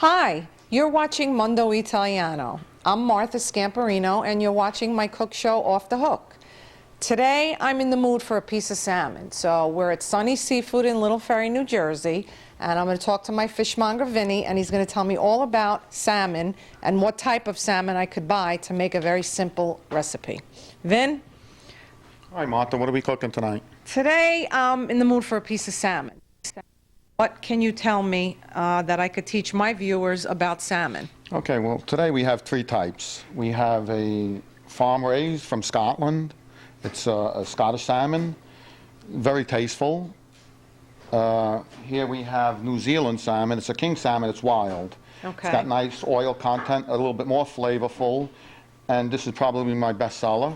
Hi, you're watching Mondo Italiano. I'm Martha Scamperino and you're watching my cook show Off the Hook. Today I'm in the mood for a piece of salmon. So we're at Sunny Seafood in Little Ferry, New Jersey, and I'm going to talk to my fishmonger Vinny, and he's going to tell me all about salmon and what type of salmon I could buy to make a very simple recipe. Vin? Hi Martha, what are we cooking tonight? Today I'm in the mood for a piece of salmon. What can you tell me that I could teach my viewers about salmon? Okay, well today we have three types. We have a farm raised from Scotland. It's a Scottish salmon, very tasteful. Here we have New Zealand salmon. It's a king salmon, it's wild. Okay. It's got nice oil content, a little bit more flavorful, and this is probably my best seller.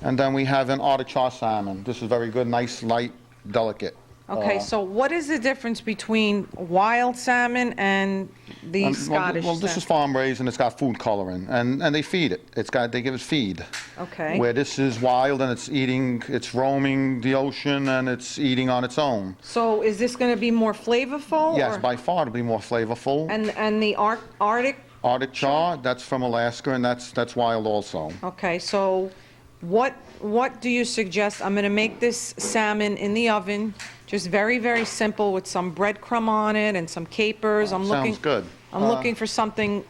And then we have an artichoke salmon. This is very good, nice, light, delicate. Okay, so what is the difference between wild salmon and the Scottish well, this is farm raised and it's got food coloring, and they feed it. They give it feed. Okay. Where this is wild and it's roaming the ocean and it's eating on its own. So is this going to be more flavorful? Yes, or? by far it'll be more flavorful. And the Arctic? Arctic char, that's from Alaska, and that's wild also. Okay, so what do you suggest? I'm going to make this salmon in the oven, just very, very simple, with some breadcrumb on it and some capers. Sounds good. I'm looking for something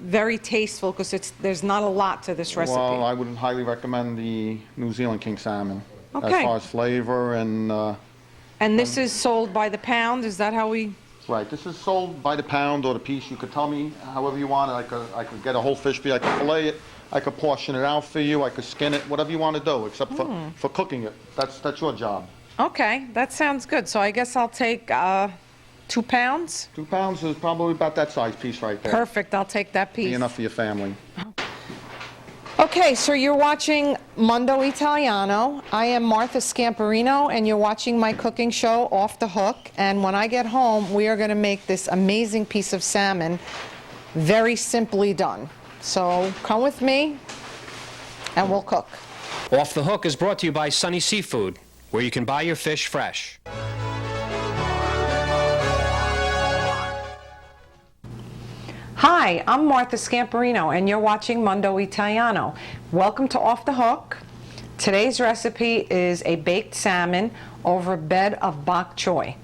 very tasteful because there's not a lot to this recipe. Well, I would highly recommend the New Zealand king salmon. Okay. As far as flavor and... and this is sold by the pound? Is that how we... Right, this is sold by the pound or the piece. You could tell me however you want it. I could get a whole fish for you. I could fillet it. I could portion it out for you. I could skin it. Whatever you want to do, except for cooking it. That's your job. Okay, that sounds good. So I guess I'll take 2 pounds? 2 pounds is probably about that size piece right there. Perfect, I'll take that piece. Be enough for your family. Okay, so you're watching Mondo Italiano. I am Martha Scamperino, and you're watching my cooking show, Off the Hook. And when I get home, we are going to make this amazing piece of salmon, very simply done. So come with me, and we'll cook. Off the Hook is brought to you by Sunny Seafood, where you can buy your fish fresh. Hi, I'm Martha Scamperino, and you're watching Mondo Italiano. Welcome to Off the Hook. Today's recipe is a baked salmon over a bed of bok choy.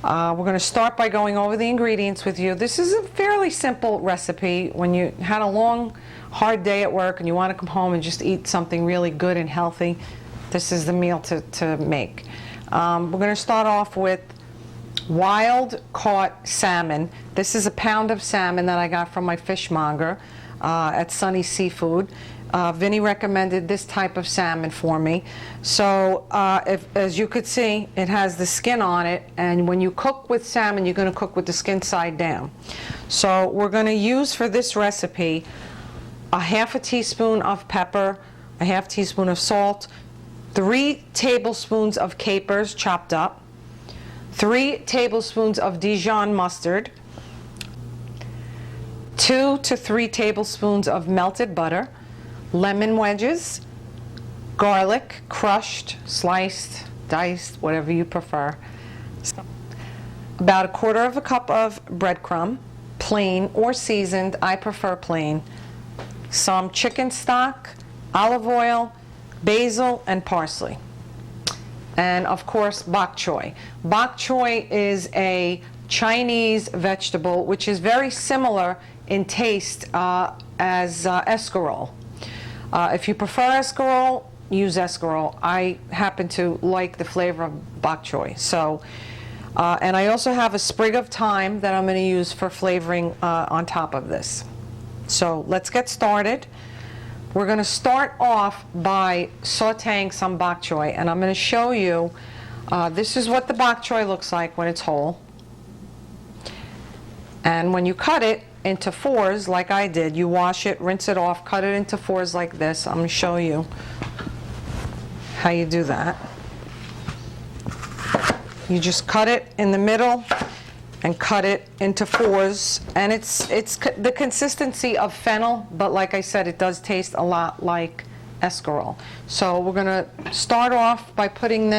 We're going to start by going over the ingredients with you. This is a fairly simple recipe when you had a long, hard day at work and you want to come home and just eat something really good and healthy. This is the meal to make. We're going to start off with wild caught salmon. This is a pound of salmon that I got from my fishmonger at Sunny Seafood. Vinny recommended this type of salmon for me. So as you could see, it has the skin on it, and when you cook with salmon, you're going to cook with the skin side down. So we're going to use for this recipe a ½ teaspoon of pepper, a ½ teaspoon of salt, 3 tablespoons of capers chopped up, 3 tablespoons of Dijon mustard, 2 to 3 tablespoons of melted butter, lemon wedges, garlic, crushed, sliced, diced, whatever you prefer, about 1/4 cup of breadcrumb, plain or seasoned, I prefer plain, some chicken stock, olive oil, basil, and parsley. And of course, bok choy. Bok choy is a Chinese vegetable which is very similar in taste as escarole. If you prefer escarole, use escarole. I happen to like the flavor of bok choy. So, and I also have a sprig of thyme that I'm going to use for flavoring on top of this. So let's get started. We're going to start off by sauteing some bok choy, and I'm going to show you, this is what the bok choy looks like when it's whole. And when you cut it into 4s like I did, you wash it, rinse it off, cut it into 4s like this. I'm going to show you how you do that. You just cut it in the middle and cut it into 4s, and it's the consistency of fennel, but like I said, it does taste a lot like escarole. So we're going to start off by sauteing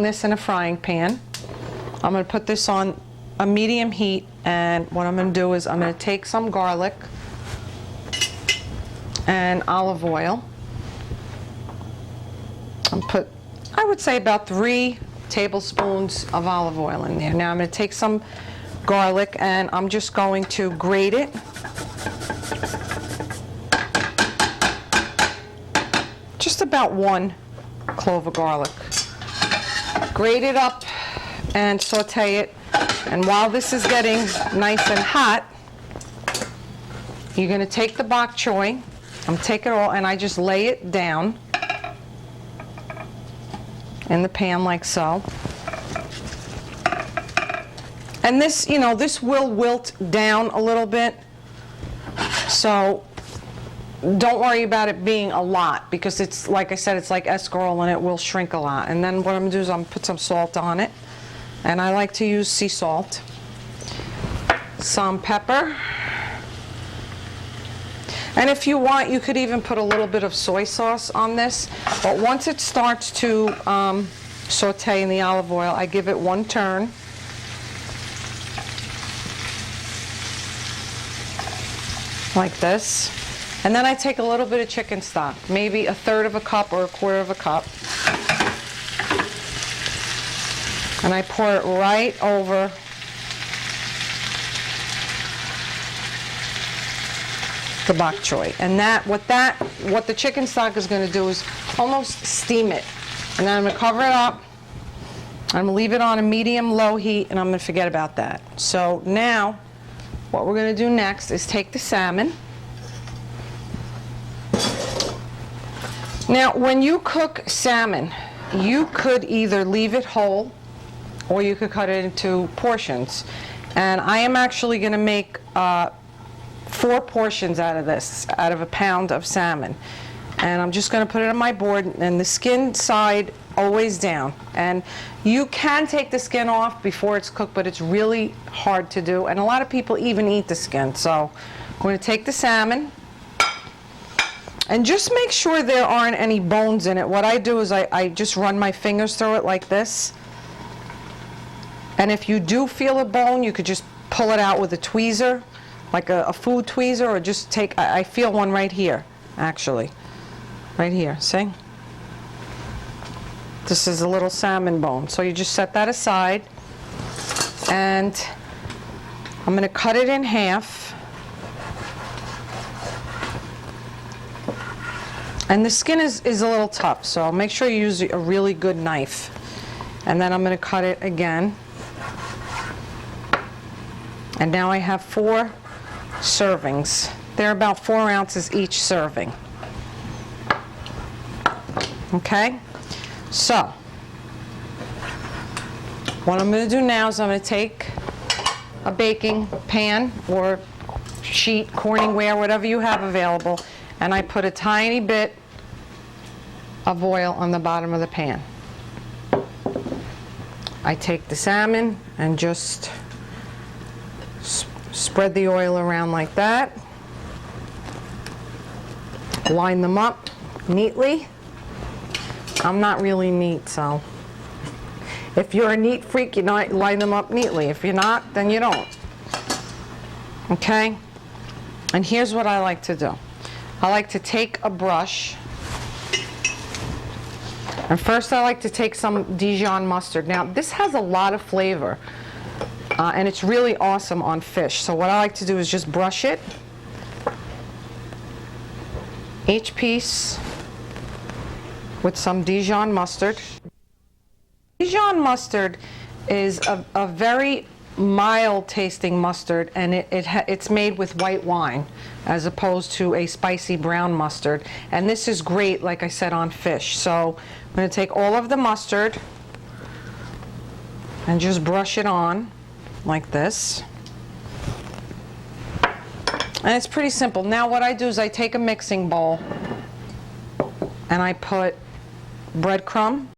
this in a frying pan. I'm going to put this on a medium heat, and what I'm going to do is I'm going to take some garlic and olive oil and put, I would say, about 3 tablespoons of olive oil in there. Now I'm going to take some garlic and I'm just going to grate it. Just about 1 clove of garlic. Grate it up and saute it. And while this is getting nice and hot, you're going to take the bok choy. I'm taking it all and I just lay it down in the pan like so. And this, you know, this will wilt down a little bit. So don't worry about it being a lot, because it's, like I said, it's like escarole and it will shrink a lot. And then what I'm going to do is I'm going to put some salt on it. And I like to use sea salt. Some pepper. And if you want, you could even put a little bit of soy sauce on this. But once it starts to saute in the olive oil, I give it 1 turn. Like this. And then I take a little bit of chicken stock, maybe 1/3 of a cup or 1/4 of a cup. And I pour it right over the bok choy. And what the chicken stock is going to do is almost steam it. And then I'm going to cover it up. I'm going to leave it on a medium-low heat, and I'm going to forget about that. So now, what we're going to do next is take the salmon. Now, when you cook salmon, you could either leave it whole or you could cut it into portions. And I am actually going to make 4 portions out of this, out of a pound of salmon. And I'm just going to put it on my board, and the skin side always down. And you can take the skin off before it's cooked, but it's really hard to do. And a lot of people even eat the skin. So I'm going to take the salmon. And just make sure there aren't any bones in it. What I do is I just run my fingers through it like this. And if you do feel a bone, you could just pull it out with a tweezer, like a food tweezer, or just take, I feel one right here, actually. Right here, see? This is a little salmon bone. So you just set that aside. And I'm going to cut it in half. And the skin is a little tough, so make sure you use a really good knife. And then I'm going to cut it again. And now I have 4 servings. They're about 4 ounces each serving. Okay? So, what I'm going to do now is I'm going to take a baking pan or sheet, Corningware, whatever you have available, and I put a tiny bit of oil on the bottom of the pan. I take the salmon and just spread the oil around like that. Line them up neatly. I'm not really neat, so if you're a neat freak, you line them up neatly. If you're not, then you don't. Okay? And here's what I like to do. I like to take a brush, and first I like to take some Dijon mustard. Now this has a lot of flavor, and it's really awesome on fish. So what I like to do is just brush it, each piece with some Dijon mustard. Dijon mustard is a very mild tasting mustard, and it's made with white wine as opposed to a spicy brown mustard. And this is great, like I said, on fish. So I'm going to take all of the mustard and just brush it on like this. And it's pretty simple. Now what I do is I take a mixing bowl and I put breadcrumb,